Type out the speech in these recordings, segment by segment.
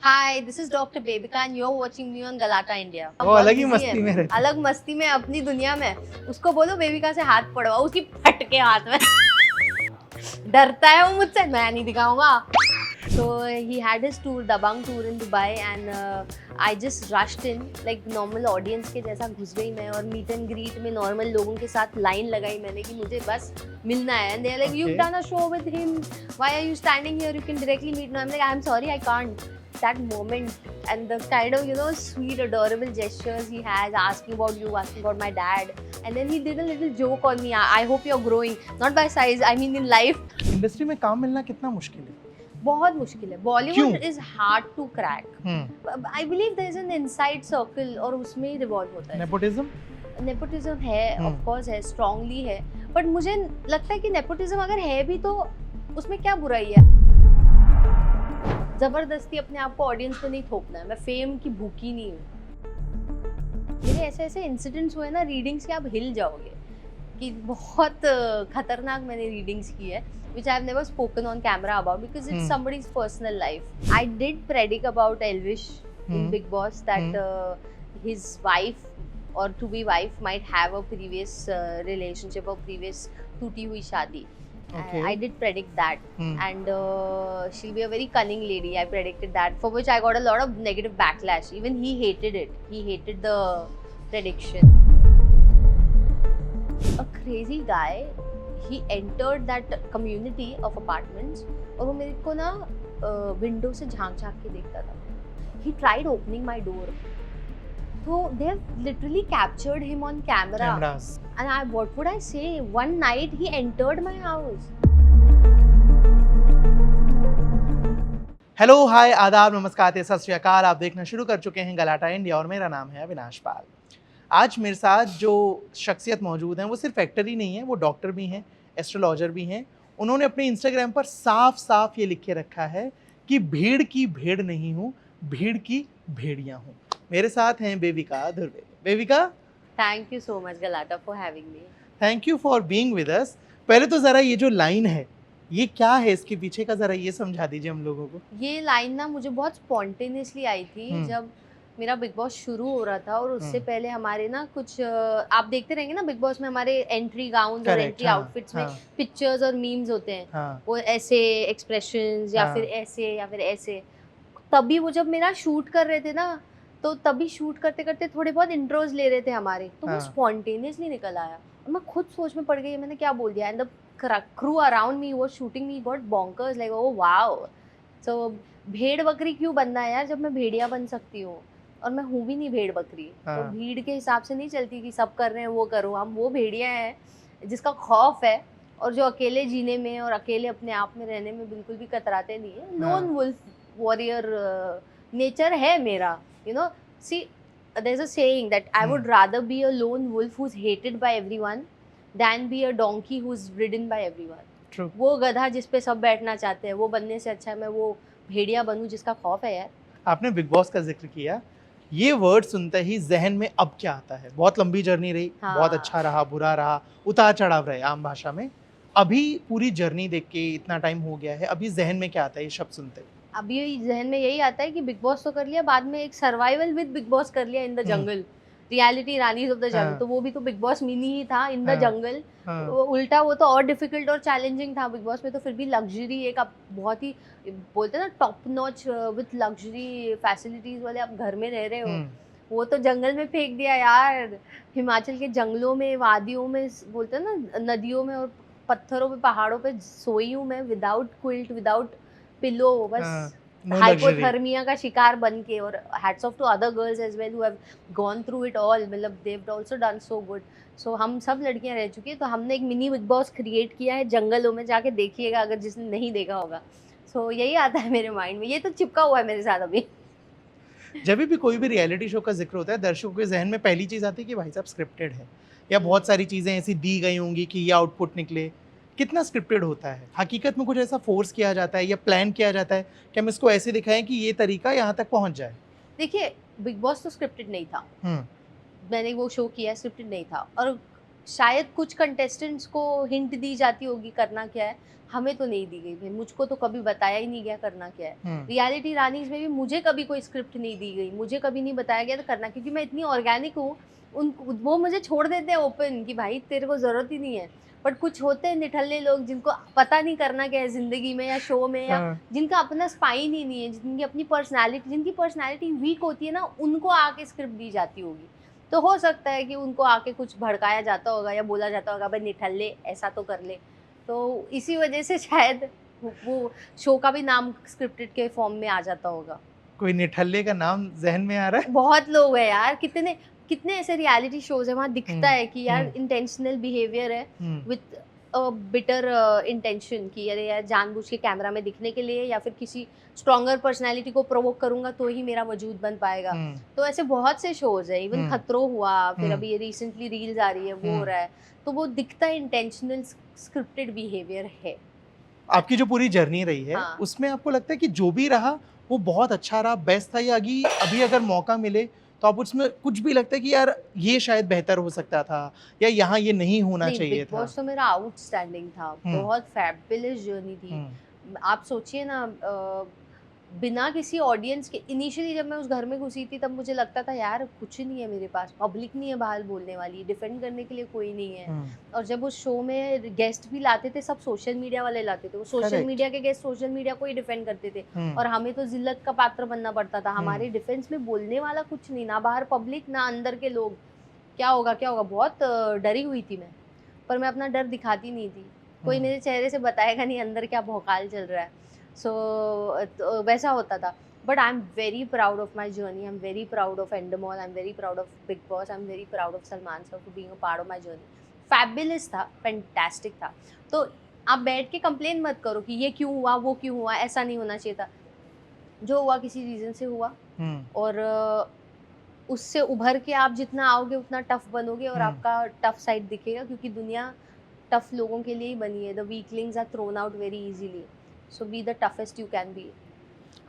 Hi, this is Dr. Bebika and you're watching me on Galata India. वो अलग ही मस्ती में रहती है। अलग मस्ती में अपनी दुनिया में। उसको बोलो बेबिका से हाथ पड़वाओ, उसकी फटके हाथ में। डरता है वो मुझसे, मैं नहीं दिखाऊंगा। So he had his tour, Dabang tour in Dubai, and I just rushed in like normal audience के जैसा घुस गई मैं और meet and greet में normal लोगों के साथ line लगाई मैंने कि मुझे बस मिलना है। And they're like, you've done a show with him. Why are you standing here? You can directly meet. No, I'm like, I'm sorry, I can't. That moment and the kind of sweet, adorable gestures he has, asking about you, asking about my dad, and then he did a little joke on me. I hope you're growing, not by size. I mean in life. Industry में काम मिलना कितना मुश्किल है? बहुत मुश्किल है। Bollywood is hard to crack. I believe there is an inside circle और उसमें ही रिवॉल्व होता है। नेपोटिज्म है, ऑफ कोर्स है, स्ट्रांगली है, बट मुझे लगता है कि नेपोटिज्म अगर है भी तो उसमें क्या बुराई है। जबरदस्ती अपने आप को ऑडियंस पे नहीं थोपना है। मैं फेम की भूखी नहीं हूँ। मेरे ऐसे ऐसे इंसिडेंट्स हुए ना रीडिंग्स के, आप हिल जाओगे कि बहुत खतरनाक मैंने रीडिंग्स की है, which I have never spoken on camera about because it's somebody's personal life. I did predict about Elvish in Big Boss that his wife or to be wife might have a previous relationship or previous टूटी हुई शादी. Okay. I did predict that, and she'll be a very cunning lady. I predicted that, for which I got a lot of negative backlash. Even he hated it. He hated the prediction. A crazy guy. He entered that community of apartments और वो मेरे को ना window से झांक के देखता था। He tried opening my door. So they have literally captured him on camera. Cameras. And what would I say? One night he entered my house. Hello, hi, आदाब, नमस्कार, सत श्री अकाल। आप देखना शुरू कर चुके हैं गलाटा इंडिया और मेरा नाम है अविनाश पाल। आज मेरे साथ जो शख्सियत मौजूद हैं वो सिर्फ एक्टर ही नहीं है, वो डॉक्टर भी हैं, एस्ट्रोलॉजर भी हैं। उन्होंने अपने इंस्टाग्राम पर साफ साफ ये लिखे रखा है कि भीड़ की भेड़ नहीं हूँ, भीड़ की भेड़िया हूँ। मेरे साथ हैं बेबिका धुर्वे। बेबिका, Thank you so much Galata for having me. Thank you for being with us. पहले तो ज़रा ये जो लाइन है ये क्या है, इसके पीछे का ज़रा ये समझा दीजिए हम लोगों को। ये लाइन ना मुझे बहुत स्पॉन्टेनियसली आई थी जब मेरा बिग बॉस शुरू हो रहा था और उससे पहले हमारे ना कुछ आप देखते रहेंगे ना बिग बॉस में हमारे एंट्री गाउन और एंट्री आउटफिट्स में पिक्चर्स और मीम्स होते हैं। वो ऐसे एक्सप्रेशंस या फिर ऐसे तभी वो जब मेरा शूट कर रहे थे ना तो तभी शूट करते करते थोड़े बहुत इंट्रोज ले रहे थे हमारे, तो वो स्पॉन्टेनियसली निकल आया और मैं खुद सोच में पड़ गई मैंने क्या बोल दिया। And the crew around me was shooting me got bonkers like oh wow. So भेड़ बकरी क्यों बनना है यार जब मैं भेड़िया बन सकती हूँ, और मैं हूँ भी नहीं भेड़ बकरी। तो भीड़ के हिसाब से नहीं चलती कि सब कर रहे हैं वो करो। हम वो भेड़िया हैं जिसका खौफ है और जो अकेले जीने में और अकेले अपने आप में रहने में बिल्कुल भी कतराते नहीं है। लोन वुल्फ वॉरियर नेचर है मेरा। See there's a saying that I would rather be a lone wolf who's hated by everyone than be a donkey who's ridden by everyone. True. वो गधा जिस पे सब बैठना चाहते हैं वो बनने से अच्छा है मैं वो भेड़िया बनूं जिसका खौफ है यार। आपने बिग बॉस का जिक्र किया, ये वर्ड सुनते ही जहन में अब क्या आता है? बहुत लंबी जर्नी रही, बहुत अच्छा रहा, बुरा रहा, उतार चढ़ाव रहे आम भाषा में। अभी पूरी जर्नी देख के इतना टाइम हो गया है, अभी जहन में क्या आता है ये शब्द सुनते ही? अभी जहन में यही आता है कि बिग बॉस तो कर लिया, बाद में एक सर्वाइवल विद बिग बॉस कर लिया in the jungle, reality Rani's of the jungle. तो वो भी तो बिग बॉस मिनी ही था इन द जंगल। उल्टा वो तो और डिफिकल्ट और चैलेंजिंग था। बिग बॉस में तो फिर भी लग्जरी एक आप बहुत ही बोलते हैं ना top notch with luxury facilities वाले आप घर में रह रहे हो। वो तो जंगल में फेंक दिया यार, हिमाचल के जंगलों में, वादियों में, बोलते हैं ना नदियों में और पत्थरों पे, पहाड़ों पे सोई हूँ मैं विदाउट क्विल्ट, विदाउट पिलो, बस हाइपोथर्मिया का शिकार बन के। और hats off to other girls as well who have gone through it all, मतलब they have also done so good. So हम सब लड़कियां रह चुकी हैं, तो हमने एक मिनी बिग बॉस क्रिएट किया है जंगलों में, जाके देखिएगा अगर जिसने नहीं देखा होगा। सो यही आता है मेरे माइंड में, ये तो चिपका हुआ है मेरे साथ अभी। जब भी कोई भी रियलिटी शो का जिक्र होता है दर्शकों के जहन में पहली चीज़ आती है कि भाई साहब स्क्रिप्टेड है, या बहुत सारी चीज़ें ऐसी दी गई होंगी कि ये आउटपुट निकले। कितना स्क्रिप्टेड होता है? हकीकत में कुछ ऐसा फोर्स किया जाता है या प्लान किया जाता है कि हम इसको ऐसे दिखाएं कि ये तरीका यहाँ तक पहुँच जाए? देखिए बिग बॉस तो स्क्रिप्टेड नहीं था। मैंने वो शो किया, स्क्रिप्टेड नहीं था। और शायद कुछ कंटेस्टेंट्स को हिंट दी जाती होगी करना क्या है, हमें तो नहीं दी गई भाई, मुझको तो कभी बताया ही नहीं गया करना क्या है। रियलिटी रानीज में भी मुझे कभी कोई स्क्रिप्ट नहीं दी गई, मुझे कभी नहीं बताया गया था करना, क्योंकि मैं इतनी ऑर्गेनिक हूँ। उन वो मुझे छोड़ देते हैं ओपन कि भाई तेरे को ज़रूरत ही नहीं है। बट कुछ होते हैं निठल्ले लोग जिनको पता नहीं करना क्या है ज़िंदगी में या शो में, या जिनका अपना स्पाइन ही नहीं है, जिनकी अपनी पर्सनैलिटी, जिनकी पर्सनैलिटी वीक होती है ना, उनको आके स्क्रिप्ट दी जाती होगी। तो हो सकता है कि उनको आके कुछ भड़काया जाता होगा या बोला जाता होगा भाई निठल्ले ऐसा तो कर ले। तो इसी वजह से शायद वो शो का भी नाम स्क्रिप्टेड के फॉर्म में आ जाता होगा। कोई निठल्ले का नाम जहन में आ रहा है? बहुत लोग हैं यार, कितने कितने ऐसे रियलिटी शोज है वहाँ दिखता है कि यार इंटेंशनल बिहेवियर है विथ बिटर इंटेंशन कि अरे यार जानबूझ के कैमरा में दिखने के लिए, या फिर किसी स्ट्रॉन्गर पर्सनालिटी को प्रोवोक करूंगा तो ही मेरा वजूद बन पाएगा। तो ऐसे बहुत से शोज है, इवन खतरों हुआ, फिर अभी ये रिसेंटली रील्स आ रही है, वो हो रहा है, तो वो दिखता है इंटेंशनल स्क्रिप्टेड बिहेवियर है। आपकी जो पूरी जर्नी रही है, हाँ। उसमें आपको लगता है कि जो भी रहा वो बहुत अच्छा रहा, बेस्ट था, या अभी अगर मौका मिले तो आप उसमें कुछ भी लगता है कि यार ये शायद बेहतर हो सकता था, या यहाँ ये नहीं होना चाहिए बिग था? बॉस तो मेरा आउटस्टैंडिंग था, बहुत फैबुलस जर्नी थी। आप सोचिए ना, बिना किसी ऑडियंस के, इनिशियली जब मैं उस घर में घुसी थी तब मुझे लगता था यार कुछ नहीं है मेरे पास, पब्लिक नहीं है बाहर बोलने वाली, डिफेंड करने के लिए कोई नहीं है। और जब उस शो में गेस्ट भी लाते थे सब सोशल मीडिया वाले लाते थे, वो सोशल मीडिया के गेस्ट सोशल मीडिया को ही डिफेंड करते थे, और हमें तो जिल्लत का पात्र बनना पड़ता था। हमारे डिफेंस में बोलने वाला कुछ नहीं, ना बाहर पब्लिक ना अंदर के लोग। क्या होगा क्या होगा, बहुत डरी हुई थी मैं, पर मैं अपना डर दिखाती नहीं थी। कोई मेरे चेहरे से बताएगा नहीं अंदर क्या भौकाल चल रहा है। सो वैसा होता था। But I am very proud of my journey, I am very proud of Endemol, I am very proud of Bigg Boss, I am very proud of Salman sir for being a part of my journey. Fabulous था, fantastic था। तो आप बैठ के complain मत करो कि ये क्यों हुआ, वो क्यों हुआ, ऐसा नहीं होना चाहिए था। जो हुआ किसी रीज़न से हुआ, और उससे उभर के आप जितना आओगे उतना टफ बनोगे, और आपका टफ साइड दिखेगा, क्योंकि दुनिया टफ लोगों के लिए ही बनी है। The weaklings are thrown out very easily, so be the toughest you can be.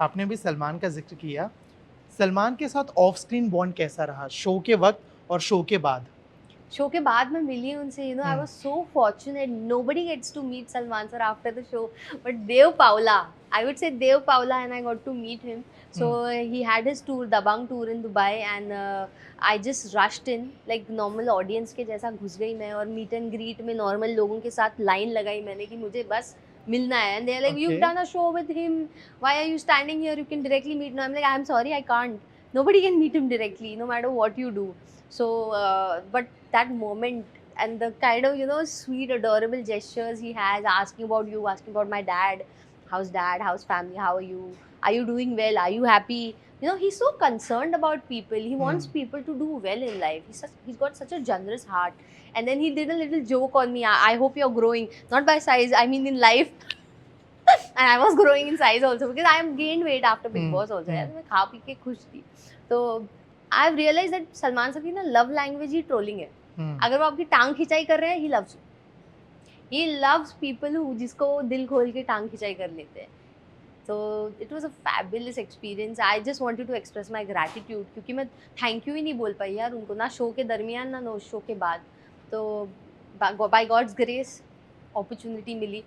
आपने भी सलमान का जिक्र किया, सलमान के साथ ऑफ स्क्रीन बॉन्ड कैसा रहा, शो के वक्त और शो के बाद? शो के बाद मैं मिली उनसे, you know, I was so fortunate, nobody gets to meet Salman sir after the show, but Dev Pawla, I would say Dev Pawla, and I got to meet him. So he had his tour, Dabang tour in Dubai, and I just rushed in like normal audience के जैसा घुस गई मैं, और meet and greet में normal लोगों के साथ line लगाई मैंने कि मुझे बस मिलना है. And they're like, you've done a show with him, why are you standing here, you can directly meet him. I'm like, I'm sorry, I can't, nobody can meet him directly no matter what you do. So but that moment and the kind of, you know, sweet adorable gestures he has, asking about you, asking about my dad, how's family, how are you doing well, are you happy, you know, he's so concerned about people. He wants people to do well in life. He's got such a generous heart. And then he did a little joke on me, I hope you're growing, not by size, I mean in life. And I was growing in size also because I am gained weight after Big Boss also. यार मैं खा P के खुश थी. तो I've realized that Salman sir की ना love language ही trolling है. अगर वो आपकी टांग खिंचाई कर रहे हैं, he loves you. He loves people who जिसको दिल खोल के टांग खिंचाई कर लेते हैं. So it was a fabulous experience. I just wanted to express my gratitude, क्योंकि मैं थैंक यू ही नहीं बोल पाई यार उनको, ना शो के दरमियान ना नो शो के बाद. तो by God's grace अपॉर्चुनिटी मिली.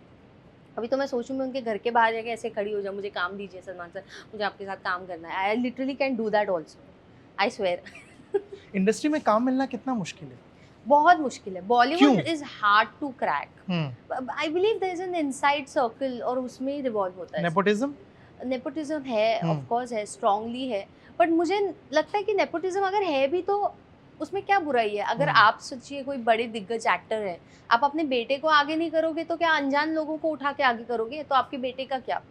अभी तो मैं सोचूं मैं उनके घर के बाहर जाके ऐसे खड़ी हो जाऊं, मुझे काम दीजिए सलमान सर, मुझे आपके साथ काम करना है. I literally can do that also, I swear. Industry में काम मिलना कितना मुश्किल है? बहुत मुश्किल है. Bollywood is hard to crack. I believe there is an inside circle, और उसमें ही रिवॉल्व होता है. नेपोटिज्म है, ऑफ कोर्स है, स्ट्रांगली है. बट मुझे लगता है कि नेपोटिज्म अगर है भी तो उसमें क्या बुराई है. अगर आप सोचिए कोई बड़े दिग्गज एक्टर है, आप अपने बेटे को आगे नहीं करोगे तो क्या अनजान लोगों को उठा के आगे करोगे? तो आपके बेटे का क्या?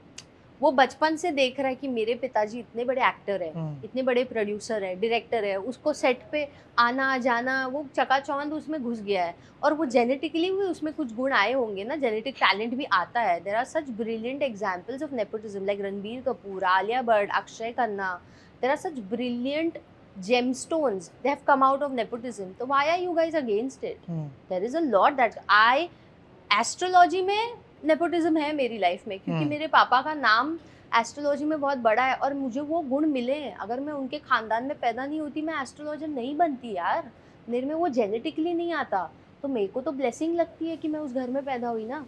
वो बचपन से देख रहा है कि मेरे पिताजी इतने बड़े एक्टर है, इतने बड़े प्रोड्यूसर है, डायरेक्टर है, उसको सेट पे आना जाना, वो चकाचौंध उसमें घुस गया है. और वो जेनेटिकली भी उसमें कुछ गुण आए होंगे ना, जेनेटिक टैलेंट भी आता है. There are such brilliant examples of nepotism like Ranbir Kapoor, Alia Bhatt, Akshaye Khanna. There are such brilliant gemstones, they have come out of nepotism. So why are you guys against it? There is a lot that astrology में nepotism है मेरी life में, क्योंकि मेरे पापा का नाम astrology में बहुत बड़ा है और मुझे वो गुण मिले हैं. अगर मैं उनके खानदान में पैदा नहीं होती, मैं एस्ट्रोलॉजर नहीं बनती यार. मेरे में वो जेनेटिकली नहीं आता. तो मेरे को तो ब्लेसिंग लगती है कि मैं उस घर में पैदा हुई ना।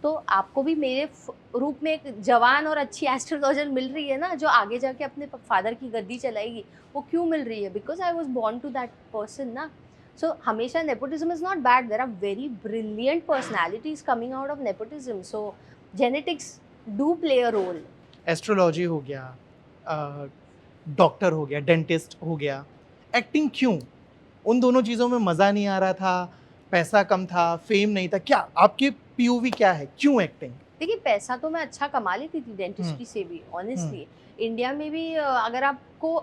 तो आपको भी मेरे रूप में एक जवान और अच्छी एस्ट्रोलॉजर मिल रही है ना, जो आगे जाके अपने फादर की गद्दी चलाएगी। वो क्यों मिल रही है? Because I was born to that person ना। सो हमेशा nepotism is not bad, there are very brilliant personalities coming out of nepotism. So genetics do play a role. Astrology हो गया, डॉक्टर हो गया, डेंटिस्ट हो गया, एक्टिंग क्यों? उन दोनों चीज़ों में मज़ा नहीं आ रहा था, पैसा कम था, फेम नहीं था, क्या आपके पीओवी क्या है, क्यों एक्टिंग? देखिए, पैसा तो मैं अच्छा कमा लेती थी डेंटिस्ट्री से भी, ऑनेस्टली। इंडिया में भी अगर आपको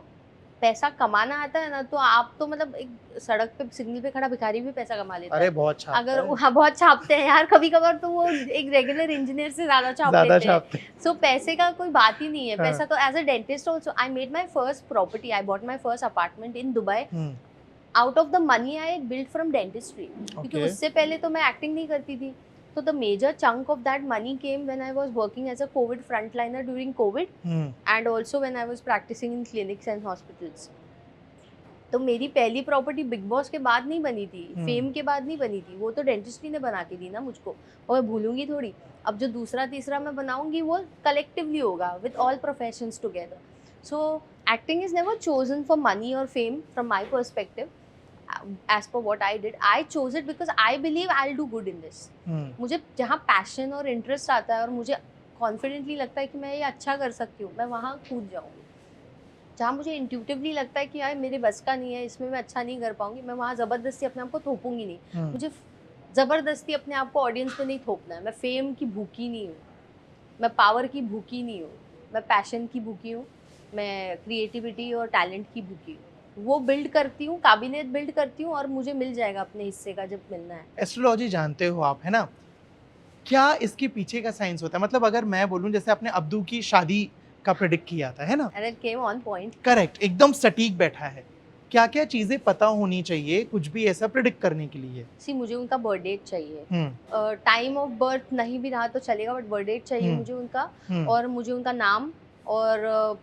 पैसा कमाना आता है ना, तो आप तो मतलब एक सड़क पे सिग्नल पे खड़ा भिखारी भी पैसा कमा लेता अरे है। बहुत छापता अगर है, हाँ, बहुत छापते हैं यार, कभी-कभार तो वो एक रेगुलर इंजीनियर से ज़्यादा छाप ज़्यादा लेते हैं। छापते हैं। सो पैसे का कोई बात ही नहीं है। हाँ। पैसा तो as a dentist also I made my first property, I bought my first apartment in Dubai out of the money I build from dentistry. क्योंकि Okay. उससे पहले तो मैं एक्टिंग नहीं करती थी। तो the major chunk of that money came when I was working as a covid frontliner during covid and also when I was practising in clinics and hospitals. तो मेरी पहली प्रॉपर्टी बिग बॉस के बाद नहीं बनी थी, फेम के बाद नहीं बनी थी, वो तो डेंटिस्ट्री ने बना के दी ना मुझको, और मैं भूलूंगी थोड़ी। अब जो दूसरा तीसरा मैं बनाऊंगी वो कलेक्टिवली होगा with all professions together. So acting is never chosen for money और fame from my perspective. As per what I did, I chose it because I believe I will do good in this. मुझे जहाँ passion और interest आता है और मुझे confidently लगता है कि मैं ये अच्छा कर सकती हूँ, मैं वहाँ कूद जाऊँगी। जहाँ मुझे इंट्यूटिवली लगता है कि यार मेरे बस का नहीं है, इसमें मैं अच्छा नहीं कर पाऊंगी, मैं वहाँ ज़बरदस्ती अपने आप को थोपूंगी नहीं। मुझे ज़बरदस्ती अपने आप को ऑडियंस पे नहीं थोपना है। मैं फेम की भूखी नहीं हूँ, मैं पावर की भूखी नहीं हूँ, मैं पैशन की भूखी हूँ, मैं क्रिएटिविटी और टैलेंट की भूखी हूँ। वो बिल्ड करती हूँ, काबिलियत बिल्ड करती हूँ, और मुझे मिल जाएगा अपने हिस्से का जब मिलना है। एस्ट्रोलॉजी जानते हो आप, है ना? क्या इसके पीछे का साइंस होता है? मतलब अगर मैं बोलूं, जैसे आपने अब्दू की शादी का प्रेडिक्ट किया था, है ना? And it came on point. Correct, एकदम सटीक बैठा है। क्या क्या चीजें पता होनी चाहिए कुछ भी ऐसा प्रेडिक्ट करने के लिए? सी, मुझे उनका बर्थ डेट चाहिए। टाइम ऑफ बर्थ नहीं भी रहा तो चलेगा, बट बर्थ डेट चाहिए मुझे उनका। और मुझे उनका नाम और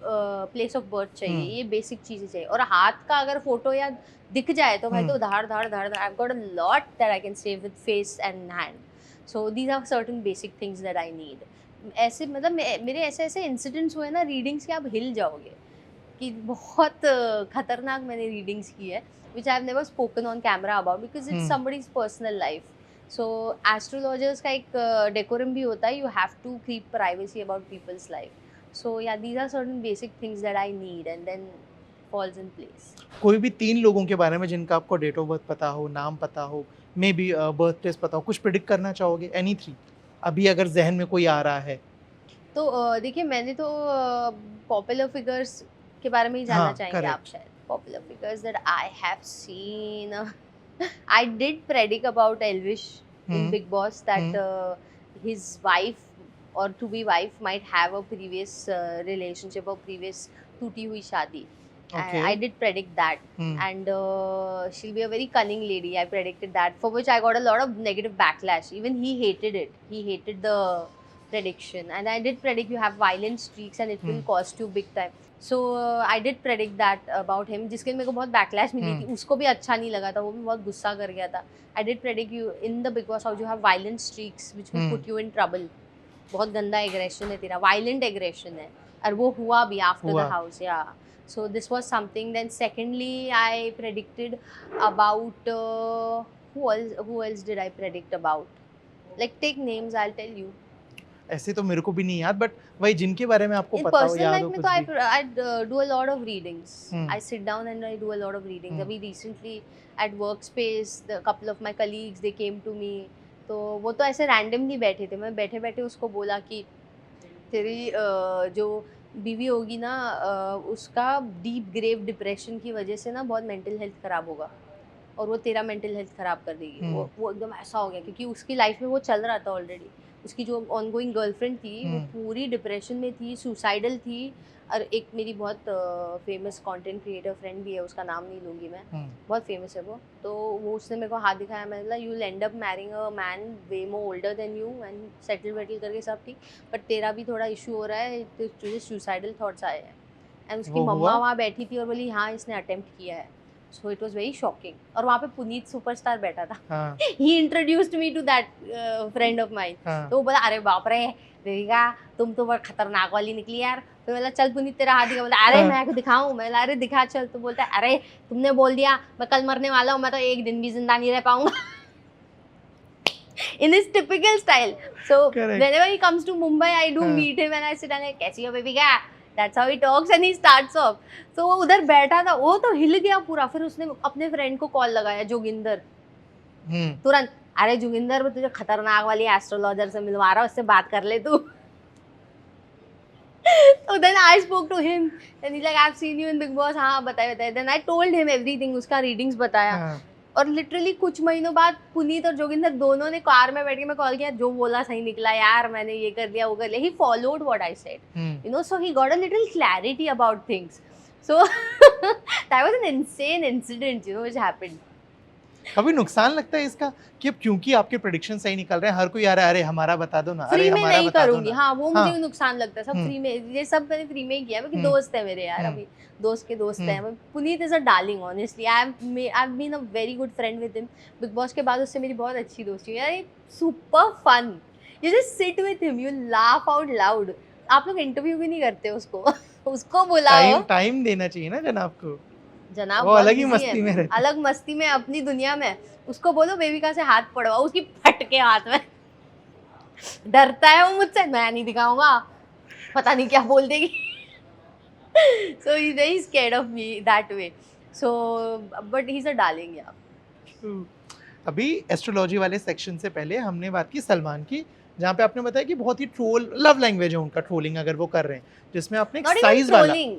प्लेस ऑफ बर्थ चाहिए। ये बेसिक चीजें चाहिए। और हाथ का अगर फोटो या दिख जाए तो भाई तो धाड़ धाड़ धाड़ धाड़, I have got a lot that I can save with face and hand. So these are certain basic things that I need. ऐसे मतलब मेरे ऐसे ऐसे इंसिडेंट्स हुए ना रीडिंग्स के, आप हिल जाओगे कि बहुत खतरनाक मैंने रीडिंग्स की है, which I have never spoken on camera about because it's somebody's personal life. So astrologers का एक decorum भी होता है, you have to keep privacy about people's life. So yeah, these are certain basic things that I need and then falls in place. कोई भी 3 लोगों के बारे में जिनका आपको डेट ऑफ बर्थ पता हो, नाम पता हो, मे बी बर्थ प्लेस पता हो, कुछ प्रेडिक्ट करना चाहोगे? एनी 3 अभी अगर जहन में कोई आ रहा है? तो देखिए, मैंने तो पॉपुलर फिगर्स के बारे में ही जानना चाहेंगे आप शायद। Popular figures that I have seen, I did predict about Elvish in Bigg Boss that his wife और to be wife might have a previous relationship और प्रीवियस टूटी हुई शादी. Okay. I did predict that. And she'll be a very cunning lady. I predicted that, for which I got a lot of negative backlash. Even he hated it. He hated the prediction. And I did predict you have violent streaks and it will cost you big time. So I did predict that about him, जिसके मेरे को बहुत backlash मिली थी. उसको भी अच्छा नहीं लगा था, वो भी बहुत गुस्सा कर गया था. I did predict you in the Big Boss house you have violent streaks which will put you in trouble. बहुत गंदा aggression है तेरा, violent aggression है. और वो हुआ भी after the house, yeah. So this was something. Then secondly, I predicted about who else did I predict about? Like take names, I'll tell you. ऐसे तो मेरे को भी नहीं याद, बट वही जिनके बारे में आपको In पता हो, personal याद life हो में कुछ तो भी? I do a lot of readings. I sit down and I do a lot of readings. अभी recently at workspace, the couple of my colleagues they came to me. तो वो तो ऐसे randomly बैठे थे. मैं बैठे बैठे उसको बोला कि तेरी जो बीवी होगी ना, उसका डीप ग्रेव डिप्रेशन की वजह से ना बहुत मेंटल हेल्थ खराब होगा और वो तेरा मेंटल हेल्थ खराब कर देगी. वो एकदम ऐसा हो गया क्योंकि उसकी लाइफ में वो चल रहा था ऑलरेडी. उसकी जो ऑनगोइंग गर्लफ्रेंड थी वो पूरी डिप्रेशन में थी, सुसाइडल थी. और एक मेरी बहुत फेमस कंटेंट क्रिएटर फ्रेंड भी है, उसका नाम नहीं लूँगी मैं, बहुत फेमस है वो. तो वो उसने मेरे को हाथ दिखाया, मैं बोला you will and up marrying a man way more older than you and settle Vettel करके सब ठीक, बट तेरा भी थोड़ा इशू हो रहा है, तुझे सुसाइडल थॉट्स आए हैं. एंड उसकी मम्मा वहाँ बैठी थी और बोली हाँ इसने अटेम्प्ट किया है. So it was very shocking. और वहाँ पे पुनीत सुपरस्टार बैठा था, हाँ, he introduced me to that friend of mine. हाँ, तो वो बोला अरे बाप रे देविका तुम तो बहुत खतरनाक वाली निकली यार। तो बोला चल पुनीत तेरा हाथ दिखा। बोला अरे हाँ। मैं दिखाऊं? मैं बोला अरे दिखा चल। तो बोलता है अरे तुमने बोल दिया मैं कल मरने वाला हूँ, मैं तो एक दिन भी जिंदा नहीं रह पाऊंगा। In his typical style. So Correct. whenever he comes to Mumbai, I do हाँ. meet him and I sit and like, कैसी हो बेबी क्या? That's how he talks and he starts off. So वो उधर बैठा था, वो तो हिल गया पूरा। फिर उसने अपने फ्रेंड को कॉल लगाया, जोगिंदर, तुरंत, अरे जोगिंदर मैं तुझे खतरनाक वाली एस्ट्रोलॉजर से मिलवा रहा हूँ, उससे बात कर ले तू। So then I spoke to him and he's like, I've seen you in Big Boss. हाँ बताए बताए। Then I told him everything, उसका रीडिंग्स बताया। हाँ. और लिटरली कुछ महीनों बाद पुनीत और जोगिंदर दोनों ने कार में बैठ के मैं कॉल किया, जो बोला सही निकला यार, मैंने ये कर लिया वो कर लिया। He followed what I said, you know, so he got a little clarity about things. So that was an insane incident, you know, which happened. कभी नुकसान लगता है इसका कि अब क्योंकि आपके प्रेडिक्शन सही निकल रहे हैं, हर कोई आ रहा है अरे हमारा बता दो ना, अरे फ्री में हमारा नहीं बता दो करूंगी। ना। हाँ वो हाँ. मुझे नुकसान लगता है, सब फ्री में, ये सब मैंने फ्री में ही किया क्योंकि दोस्त है मेरे यार, अभी दोस्त के दोस्त हैं। Puneet is a darling, honestly I have been a very good friend with him. Bigg boss के बाद उससे मेरी बहुत अच्छी दोस्ती हुई यार, super fun. You just sit with him, you laugh out loud. आप लोग इंटरव्यू भी नहीं करते उसको। उसको बुलाओ, टाइम देना चाहिए ना जनाब को, जनाब वो बहुत अलग ही busy मस्ती है, में रहते। अलग मस्ती में अपनी दुनिया में। उसको बोलो बेबिका से हाथ पड़वाओ, उसकी फटके हाथ में। डरता है वो मुझसे, मैं नहीं दिखाऊंगा, पता नहीं क्या बोल देगी। So he's very scared of me that way. So but he's a darling, yeah. अभी एस्ट्रोलॉजी वाले सेक्शन से पहले हमने बात की सलमान की, जहाँ पे आपने बताया कि बहुत ही ट्रोल लव लैंग्वेज है उनका, ट्रोलिंग अगर वो कर रहे हैं, जिसमें आपने एक Not even साइज वाला, trolling,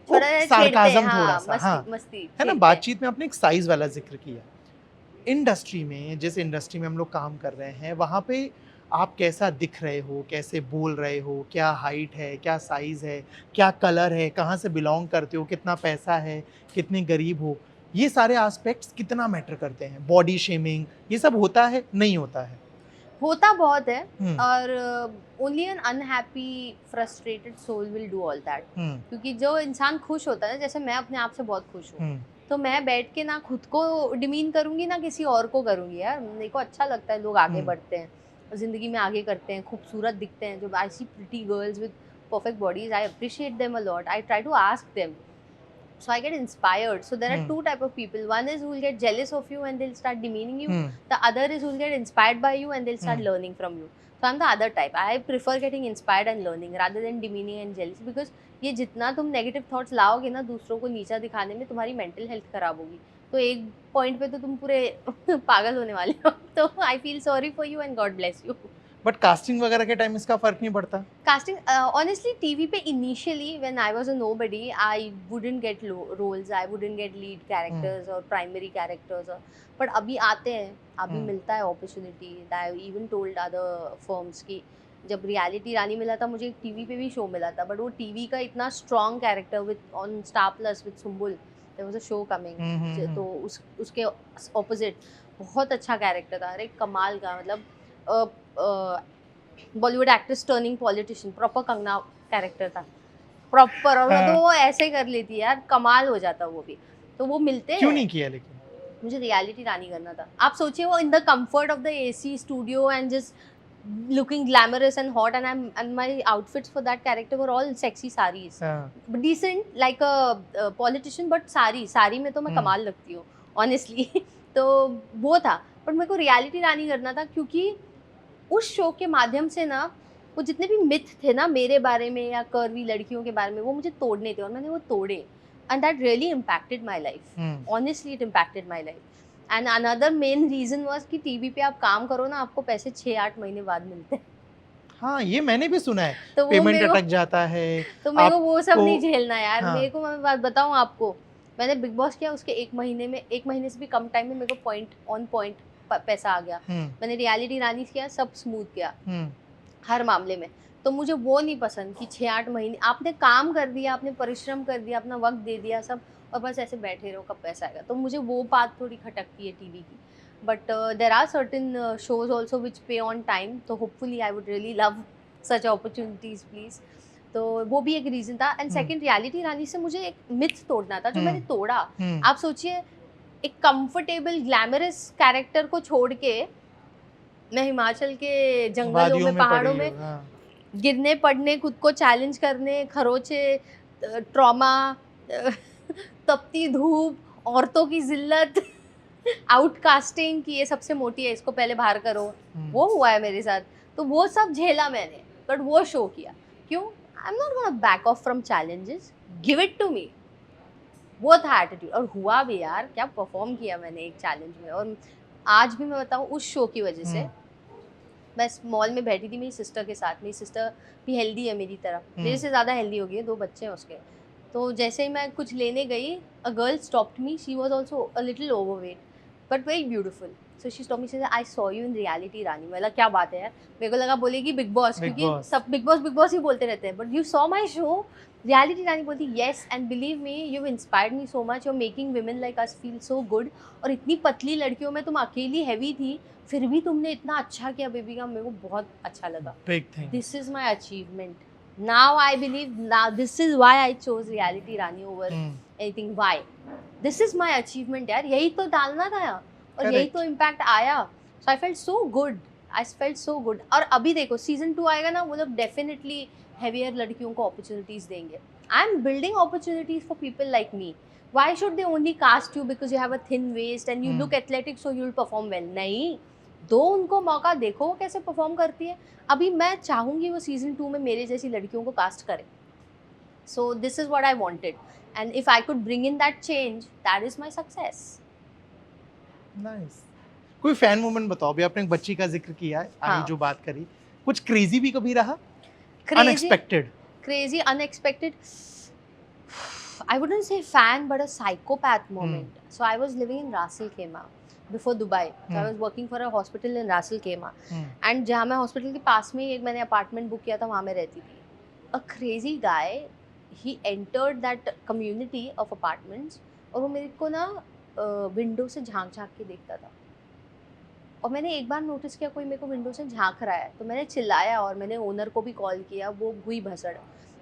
वो थोड़ा छेड़ते सार्काज्म हैं, थोड़ा हाँ, सा, मस्ती हाँ, मस्ती है ना, छेड़ते हैं। बातचीत में आपने एक साइज वाला जिक्र किया। इंडस्ट्री में, जिस इंडस्ट्री में हम लोग काम कर रहे हैं, वहाँ पे आप कैसा दिख रहे हो, कैसे बोल रहे हो, क्या हाइट है, क्या साइज़ है, क्या कलर है, कहाँ से बिलोंग करते हो, कितना पैसा है, कितने गरीब हो, ये सारे एस्पेक्ट्स कितना मैटर करते हैं। बॉडी शेमिंग ये सब होता है, नहीं होता है? होता बहुत है, और only an unhappy frustrated soul will do all that. क्योंकि जो इंसान खुश होता है ना, जैसे मैं अपने आप से बहुत खुश हूँ, तो मैं बैठ के ना खुद को डिमीन करूंगी ना किसी और को करूंगी यार। मेरे को अच्छा लगता है लोग आगे बढ़ते हैं, जिंदगी में आगे करते हैं, खूबसूरत दिखते हैं। जो I see pretty girls with perfect bodies, I appreciate them a lot, I try to ask them, so I get inspired. So there are two type of people. One is who will get jealous of you and they'll start demeaning you. The other is who will get inspired by you and they'll start learning from you. So I'm the other type. I prefer getting inspired and learning rather than demeaning and jealous, because ये जितना तुम negative thoughts लाओगे ना दूसरों को नीचा दिखाने में, तुम्हारी मेंटल हेल्थ खराब होगी। तो एक पॉइंट पे तो तुम पूरे पागल होने वाले हो। तो I feel sorry for you and God bless you. But casting वगैरह के टाइम इसका फर्क नहीं पड़ता? Casting, honestly, TV पे initially when I was a nobody, I wouldn't get roles, I wouldn't get lead characters or primary characters, but अभी आते हैं, अभी मिलता है opportunity. I even told other firms कि जब रियलिटी रानी मिला था मुझे, एक टीवी पे भी शो मिला था, बट वो टीवी का इतना strong character with on Star Plus with Sumbul, there was a show coming, तो उसके ऑपोजिट बहुत अच्छा कैरेक्टर था। अरे कमाल का, मतलब Bollywood actress turning politician, proper Kangana character था, प्रॉपर। और तो वो ऐसे कर लेती यार, कमाल हो जाता वो भी। तो वो मिलते हैं। क्यों नहीं किया? लेकिन मुझे रियलिटी रानी करना था। आप सोचिए, वो in the comfort of the AC studio and just looking glamorous and hot, and my outfits for that character were all sexy sarees, decent like a politician, but sari में तो मैं कमाल लगती हूँ honestly। तो वो था, बट मेरे को रियलिटी रानी करना था क्योंकि उस शो के माध्यम से ना वो जितने भी मिथ थे ना मेरे बारे में या कर्वी लड़कियों के बारे में, वो मुझे तोड़ने थे और मैंने वो तोड़े, and that really impacted my life. Honestly, it impacted my life. And another main reason was कि टीवी पे आप काम करो ना, आपको पैसे 6-8 महीने बाद मिलते हैं। हाँ, ये मैंने भी सुना है, तो पेमेंट अटक जाता है। तो मेरे को वो सब नहीं झेलना यार। हाँ। मेरे को, मैं बात बताऊँ आपको, मैंने बिग बॉस किया, उसके एक महीने से भी कम टाइम में मेरे को पॉइंट पैसा आ गया। मैंने रियलिटी रानी किया, सब स्मूथ किया हर मामले में। तो मुझे वो नहीं पसंद कि 6-8 महीने आपने काम कर दिया, आपने परिश्रम कर दिया, अपना वक्त दे दिया सब, और बस ऐसे बैठे रहो कब पैसा आएगा। तो मुझे वो बात थोड़ी खटकती है टीवी की। But there are certain shows also which pay on time, तो hopefully I would really love such opportunities please. तो वो भी एक रीज़न था। एंड सेकंड, रियलिटी रानी से मुझे एक मिथ तोड़ना था जो मैंने तोड़ा। आप सोचिए, एक कंफर्टेबल ग्लैमरस कैरेक्टर को छोड़ के मैं हिमाचल के जंगलों वादियों में, में पहाड़ों पड़ी में हो, हाँ। गिरने पड़ने, खुद को चैलेंज करने, खरोचे, ट्रॉमा, तपती धूप, औरतों की जिल्लत, आउटकास्टिंग कि ये सबसे मोटी है, इसको पहले बाहर करो, वो हुआ है मेरे साथ। तो वो सब झेला मैंने, बट वो शो किया। क्यों? I am not gonna back off from challenges, give it to me. वो था एटीट्यूड, और हुआ भी यार, क्या परफॉर्म किया मैंने एक चैलेंज में। और आज भी मैं बताऊँ, उस शो की वजह से मैं मॉल में बैठी थी मेरी सिस्टर के साथ। मेरी सिस्टर भी हेल्दी है मेरी तरह, मेरे से ज़्यादा हेल्दी हो गई है, 2 बच्चे हैं उसके। तो जैसे ही मैं कुछ लेने गई, a girl stopped me, she was also a little overweight but very beautiful. So she stopped me, she said I saw you in reality रानी। मतलब क्या बात है यार, मेरे को लगा बोलेगी बिग बॉस, क्योंकि सब बिग बॉस ही बोलते रहते हैं, but you saw my show reality Rani. बोलती yes, and believe me, you inspired me so much, you are making women like us feel so good. और इतनी पतली लड़कियों में तुम अकेली हैवी थी, फिर भी तुमने इतना अच्छा किया बेबी का, मेरे को बहुत अच्छा लगा। Big thing. This is my achievement. Now I believe, now this is why I chose reality Rani over anything. Why? This is my achievement यार, यही तो डालना था और यही तो इम्पैक्ट आया। So I felt so good, I felt so good. और अभी देखो सीजन 2 आएगा ना, वो लोग डेफिनेटली हेवियर लड़कियों को अपॉर्चुनिटीज देंगे। I am building opportunities for people like me. Why should they only cast you because you have a thin waist and you look athletic so you'll perform well? नहीं, दो उनको मौका, देखो वो कैसे परफॉर्म करती है। अभी मैं चाहूंगी वो सीजन 2 में मेरे जैसी लड़कियों को कास्ट करे। So this is what I wanted, and if I could bring in that change, that is my success. Nice. कोई फैन मोमेंट बताओ, अभी आपने एक बच्ची का जिक्र किया है, आई जो बात करी, कुछ क्रेजी भी कभी रहा? Unexpected? Crazy, unexpected. I wouldn't say fan, but a psychopath moment. So I was living in Ras Al Khaimah before Dubai. So I was working for a hospital in Ras Al Khaimah. And जहाँ मैं hospital के पास में ही एक मैंने apartment book किया था, वहाँ मैं रहती थी। A crazy guy, he entered that community of apartments, और वो मेरे को ना विंडो से झांक झांक के देखता था। और मैंने एक बार नोटिस किया कोई मेरे को विंडो से झांक रहा है, तो मैंने चिल्लाया और मैंने ओनर को भी कॉल किया, वो हुई भसड़।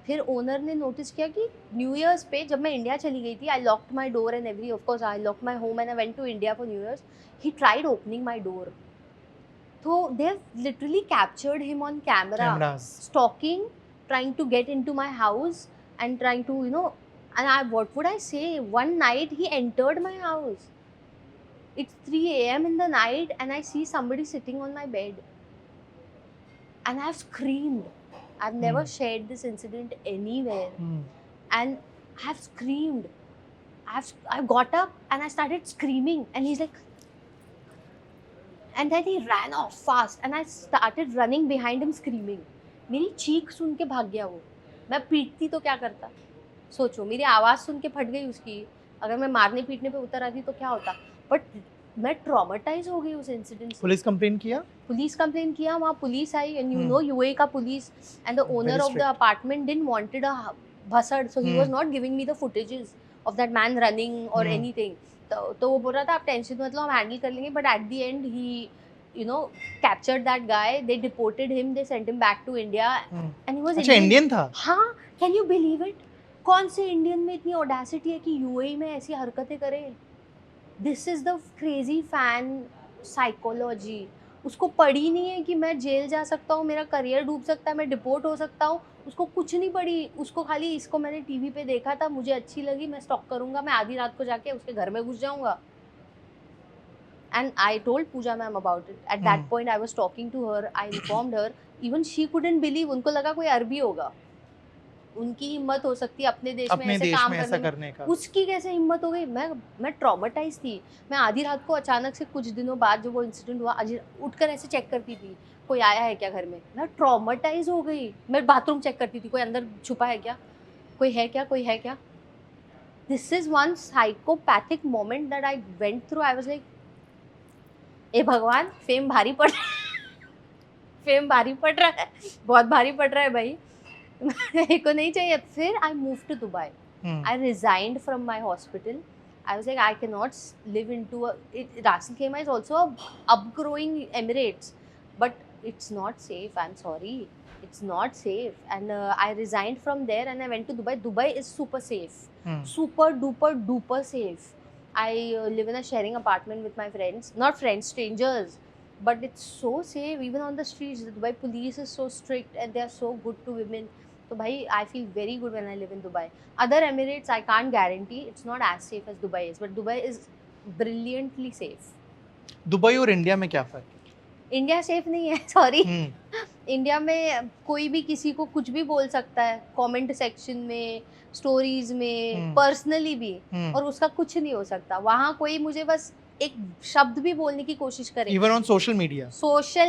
फिर ओनर ने नोटिस किया कि न्यू ईयर्स पे जब मैं इंडिया चली गई थी, I locked my door and every, of course I locked my home and I went to India for new years. He tried opening my door, तो they have literally captured him on camera, stalking, trying to get into my house and trying to you know, and I what would I say, one night he entered my house. It's 3 a.m. in the night and I see somebody sitting on my bed. And I've screamed. I've never shared this incident anywhere. And I've screamed. I got up and I started screaming. And he's like... And then he ran off fast. And I started running behind him screaming. मेरी चीख सुन के भाग गया वो. मैं पीटती तो क्या करता? सोचो, मेरी आवाज़ सुन के फट गई उसकी. अगर मैं मारने पीटने पे उतर आती तो क्या होता? बट मैं ट्रॉमेटाइज हो गई उस इंसिडेंट से. पुलिस कंप्लेन किया? पुलिस कंप्लेन किया, वहाँ पुलिस आई, एंड यू नो यूएई का police, and the owner of the apartment didn't wanted a भसड़, so he was not giving me the footages of that man running और anything. तो वो बोल रहा था आप टेंशन मत लो, हम हैंडल कर लेंगे. But at the and he you know captured that guy, they deported him, they sent him back to India. And he was Indian था? हाँ, can you believe it? कौन से इंडियन में इतनी ऑडेसिटी है कि यूएई में ऐसी हरकतें करे? This is the crazy fan psychology. उसको पड़ी नहीं है कि मैं जेल जा सकता हूँ, मेरा करियर डूब सकता है, मैं डिपोर्ट हो सकता हूँ. उसको कुछ नहीं पड़ी. उसको खाली इसको मैंने टीवी पे देखा था, मुझे अच्छी लगी, मैं स्टॉक करूँगा, मैं आधी रात को जाके उसके घर में घुस जाऊँगा. And I told Pooja ma'am about it. At that point, I was talking to her. I informed her. Even she couldn't believe. उनको लगा कोई अरबी होगा. उनकी हिम्मत हो सकती है अपने देश में ऐसे काम करने का. उसकी कैसे हिम्मत हो गई? मैं ट्रॉमेटाइज थी. मैं आधी रात को अचानक से कुछ दिनों बाद जो वो इंसिडेंट हुआ, उठकर ऐसे चेक करती थी कोई आया है क्या घर में. मैं ट्रॉमेटाइज हो गई. मैं बाथरूम चेक करती थी, कोई अंदर छुपा है क्या, कोई है क्या, कोई है क्या. This is one psychopathic moment that I went through. I was like, ए भगवान, फेम भारी पड़ रहा है. फेम भारी पड़ रहा है, बहुत भारी पड़ रहा है भाई. मेरे को नहीं चाहिए. फिर I move to Dubai. I resigned from my hospital. I was like, I can not live in to Ras Al Khaimah is also up growing Emirates, but it's not safe. I am sorry, it's not safe. And I resigned from there and I went to Dubai. Dubai is super safe, super duper duper safe. I live in a sharing apartment with my friends, not friends, strangers, but it's so safe. Even on the streets, the Dubai police is so strict and they are so good to women. So bhai, I feel very good when I live in Dubai. Other Emirates, I can't guarantee, it's not as safe as Dubai is, but Dubai is brilliantly safe. Dubai और India में क्या फर्क है? India safe नहीं है, sorry. India में कोई भी किसी को कुछ भी बोल सकता है, कमेंट सेक्शन में, स्टोरीज में, पर्सनली भी, और उसका कुछ नहीं हो सकता। वहाँ कोई मुझे बस एक शब्द भी बोलने की कोशिश करे, इवन ऑन सोशल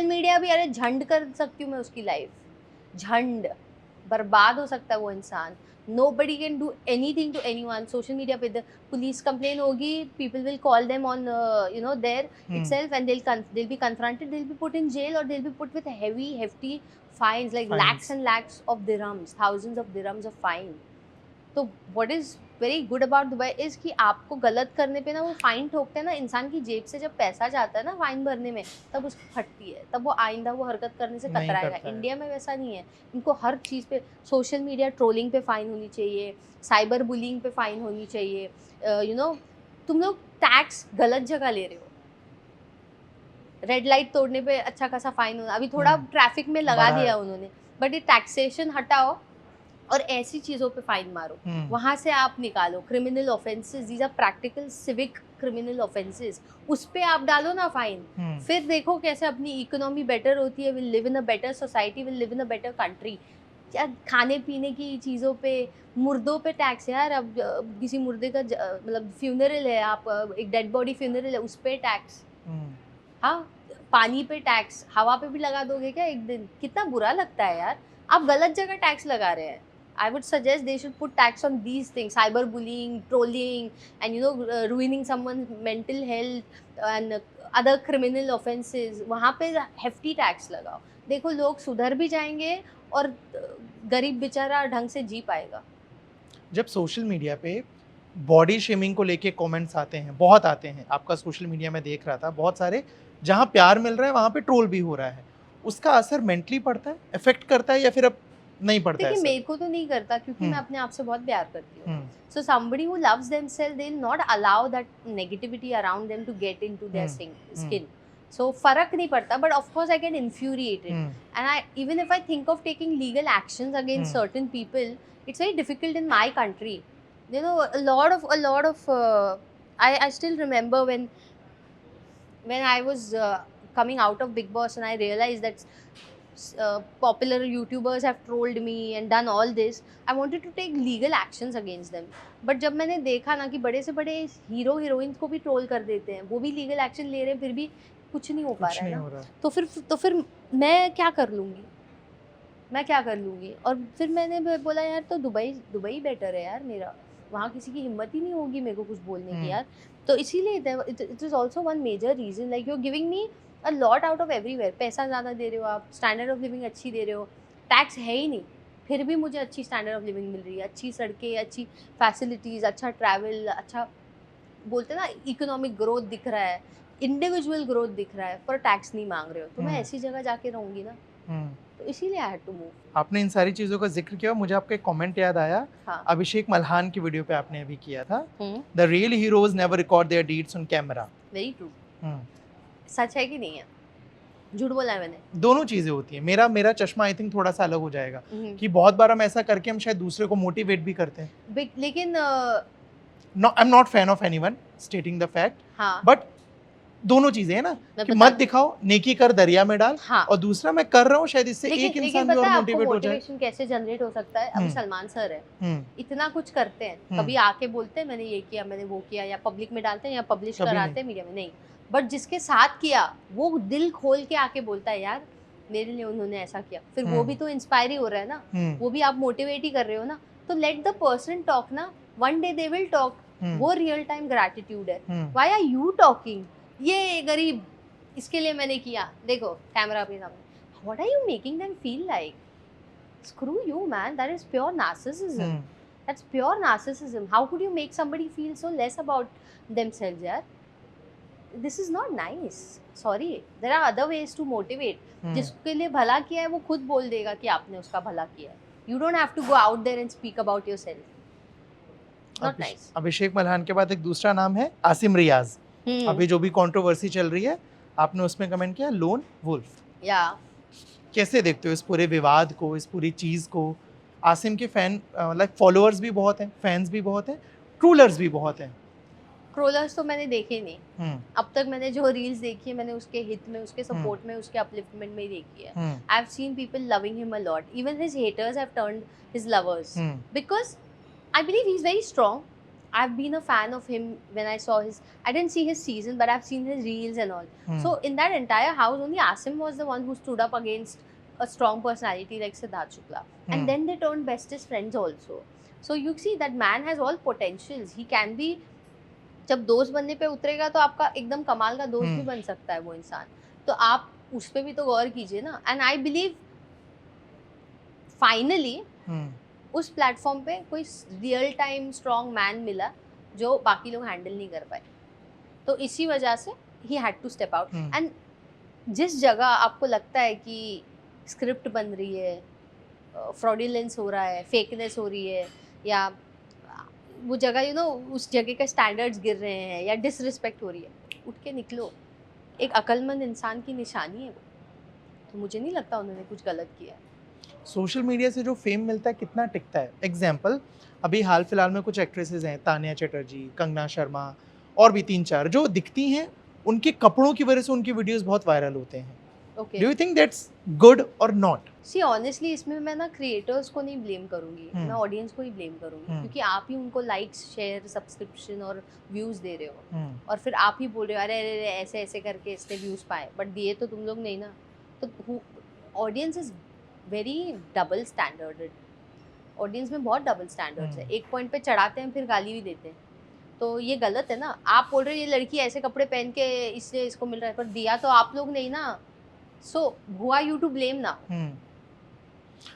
मीडिया भी, अरे झंड कर सकती हूँ मैं उसकी लाइफ, झंड, बर्बाद हो सकता है वो इंसान। Nobody can do anything to anyone. Social media पे the police complaint होगी, people will call them on there itself, and they'll be confronted, they'll be put in jail, or they'll be put with hefty fines, like lakhs and lakhs of dirhams, thousands of dirhams of fine. तो what is very good about Dubai is कि आपको गलत करने पे ना वो fine ठोकते हैं ना, इंसान की जेब से जब पैसा जाता है ना फाइन भरने में, तब उसको फटती है, तब वो आइंदा वो हरकत करने से कतराएगा। इंडिया में वैसा नहीं है, इनको हर चीज़ पे, सोशल मीडिया ट्रोलिंग पे फाइन होनी चाहिए, साइबर बुलिंग पे फाइन होनी चाहिए, तुम लोग टैक्स गलत जगह ले रहे हो, रेड लाइट तोड़ने पे अच्छा खासा फाइन होना, अभी थोड़ा ट्रैफिक में लगा दिया उन्होंने, बट ये टैक्सेशन हटाओ और ऐसी चीज़ों पे फाइन मारो, वहाँ से आप निकालो। Criminal offences, these are practical civic criminal offences, उस पे आप डालो ना फाइन, फिर देखो कैसे अपनी इकोनॉमी बेटर होती है। Will live in a better society, will live in a better country. क्या खाने पीने की चीज़ों पे, मुर्दों पे टैक्स यार, अब किसी मुर्दे का मतलब फ्यूनरल है, आप एक डेड बॉडी फ्यूनरल है, उस पे टैक्स, हाँ, पानी पे टैक्स, हवा पे भी लगा दोगे क्या एक दिन? कितना बुरा लगता है यार, आप गलत जगह टैक्स लगा रहे हैं। I would suggest they should put tax on these things: cyberbullying, trolling, and ruining someone's mental health and other criminal offenses. वहाँ पे hefty tax लगाओ, देखो लोग सुधर भी जाएंगे और गरीब बेचारा ढंग से जी पाएगा। जब सोशल मीडिया पे बॉडी शेमिंग को लेके कमेंट्स आते हैं, बहुत आते हैं, आपका सोशल मीडिया में देख रहा था बहुत सारे, जहाँ प्यार मिल रहा है वहाँ पे ट्रोल भी हो रहा है, उसका असर मेंटली पड़ता है, इफेक्ट करता है या फिर अब नहीं पड़ता है? देखिए मेरे को तो नहीं करता, क्योंकि मैं अपने आप से बहुत प्यार करती हूँ। So somebody who loves themselves, they'll not allow that negativity around them to get into their skin. So फर्क नहीं पड़ता, but of course I get infuriated, and even if I think of taking legal actions against certain people, it's very difficult in my country. You know, a lot of I still remember when I was coming out of Big Boss and I realized that popular YouTubers have trolled me and done all this. I wanted to take legal actions against them. But जब मैंने देखा ना कि बड़े से बड़े hero heroines को भी ट्रोल कर देते हैं, वो भी लीगल एक्शन ले रहे हैं, फिर भी कुछ नहीं हो पा रहा है ना, तो फिर मैं क्या कर लूँगी? और फिर मैंने बोला यार, तो दुबई बेटर है यार मेरा, वहाँ किसी की हिम्मत ही नहीं होगी मेरे को कुछ बोलने की यार। तो इसीलिए it is also one major reason, like you are giving me a lot out of everywhere, पैसा ज़्यादा दे रहे हो आप, स्टैंडर्ड ऑफ लिविंग अच्छी दे रहे हो, टैक्स है ही नहीं, फिर भी मुझे अच्छी स्टैंडर्ड ऑफ लिविंग मिल रही है, अच्छी सड़कें, अच्छी फैसिलिटीज़, अच्छा ट्रैवल, अच्छा बोलते हैं ना इकोनॉमिक ग्रोथ दिख रहा है, इंडिविजुअल ग्रोथ दिख रहा है, पर टैक्स नहीं मांग रहे हो, तो मैं ऐसी जगह जाके रहूँगी ना, तो इसीलिए आई हैड टू मूव। आपने इन सारी चीज़ों का जिक्र किया, मुझे आपका एक कमेंट याद आया। हाँ। अभिषेक मल्हान की वीडियो पे आपने अभी किया था, the real heroes never record their deeds on camera. Very true. सच है कि नहीं है? झूठ बोला है मैंने? दोनों चीजें होती है। मेरा चश्मा आई थिंक थोड़ा सा अलग हो जाएगा कि बहुत बार हम ऐसा करके हम शायद दूसरे को मोटिवेट भी करते हैं, लेकिन आई am not fan of anyone stating the fact, but दोनों चीजें है ना कि मत दिखाओ, नेकी कर दरिया में डाल, और दूसरा मैं कर रहा हूँ शायद इससे एक इंसान भी और मोटिवेट हो जाए। मोटिवेशन कैसे जनरेट हो सकता है? अभी सलमान सर है, इतना कुछ करते हैं, कभी आके बोलते हैं मैंने ये किया, मैंने वो किया, या पब्लिक में डालते हैं या पब्लिश कराते हैं मीडिया में, नहीं, बट जिसके साथ किया वो दिल खोल के आके बोलता है यार मेरे लिए उन्होंने ऐसा किया, फिर वो भी तो इंस्पायर ही हो रहा है ना, वो भी आप मोटिवेट ही कर रहे हो ना, तो लेट द पर्सन टॉक ना, one day they will talk, वो रियल टाइम ग्रैटिट्यूड है। Why are you talking? ये गरीब, इसके लिए मैंने किया, देखो कैमरा पे सामने, what are you making them feel like? Screw you man, that is pure narcissism, that's pure narcissism. How could you make somebody feel so less about themselves यार? This is not nice. Sorry, there are other ways to motivate. जिसके लिए भला किया है वो खुद बोल देगा कि आपने उसका भला किया है. You don't have to go out there and speak about yourself. Not nice. Abhishek Malhan के बाद एक दूसरा नाम है आसिम रियाज। अभी जो भी कंट्रोवर्सी चल रही है, आपने उसमें कमेंट किया लोन वुल्फ। या कैसे देखते हो इस पूरे विवाद को, इस पूरी चीज को? आसिम के फैन लाइक फॉलोअर्स भी बहुत हैं, फैंस भी बहुत हैं, ट्रोलर्स भी बहुत हैं। ट्रोलर्स तो मैंने देखे नहीं। अब तक मैंने जो रील्स देखी है मैंने उसके हित में, उसके सपोर्ट में, उसके अपलिफ्टमेंट में ही देखी है। आई have seen people loving him a lot, even his haters have turned his lovers, because I believe he is very strong. I've been a fan of him when I saw his. I didn't see his season, but I've seen his reels and all. So in that entire house, only Asim was the one who stood up against a strong personality like Siddharth Shukla. And then they turned bestest friends also. So you see that man has all potentials. He can be. जब दोस्त बनने पे उतरेगा तो आपका एकदम कमाल का दोस्त भी बन सकता है वो इंसान. तो आप उस पे भी तो गौर कीजिए ना. And I believe finally उस प्लेटफॉर्म पे कोई रियल टाइम स्ट्रॉन्ग मैन मिला जो बाकी लोग हैंडल नहीं कर पाए. तो इसी वजह से ही had to step out. And जिस जगह आपको लगता है कि स्क्रिप्ट बन रही है, फ्रॉडुलेंस हो रहा है, फेकनेस हो रही है, या वो जगह उस जगह के स्टैंडर्ड्स गिर रहे हैं या डिसरिस्पेक्ट हो रही है, उठ के निकलो. एक अक्लमंद इंसान की निशानी है वो. तो मुझे नहीं लगता उन्होंने कुछ गलत किया है. सोशल मीडिया से जो फेम मिलता है कितना टिकता है? एग्जाम्पल, अभी हाल फिलहाल में कुछ एक्ट्रेसेस हैं, तान्या चटर्जी, कंगना शर्मा और भी 3-4 जो दिखती हैं, उनके कपड़ों की वजह से उनके वीडियोस बहुत वायरल होते हैं. Okay, do you think that's good और नॉट? सी ऑनेस्टली इसमें मैं ना क्रिएटर्स को नहीं ब्लेम करूंगी, मैं ऑडियंस को ही ब्लेम करूंगी. क्योंकि आप ही उनको लाइक्स, शेयर, सब्सक्रिप्शन और व्यूज दे रहे हो, और फिर आप ही बोल रहे हो अरे अरे ऐसे ऐसे करके इसने व्यूज पाए, बट दिए तो तुम लोग नहीं ना. तो audience is very double standard. Audience में बहुत डबल स्टैंडर्ड्स है. एक पॉइंट पे चढ़ाते हैं फिर गाली भी देते हैं. तो ये गलत है ना. आप बोल रहे हो ये लड़की ऐसे कपड़े पहन के इसलिए इसको मिल रहा है, पर दिया तो आप लोग नहीं ना. So who are you to blame now?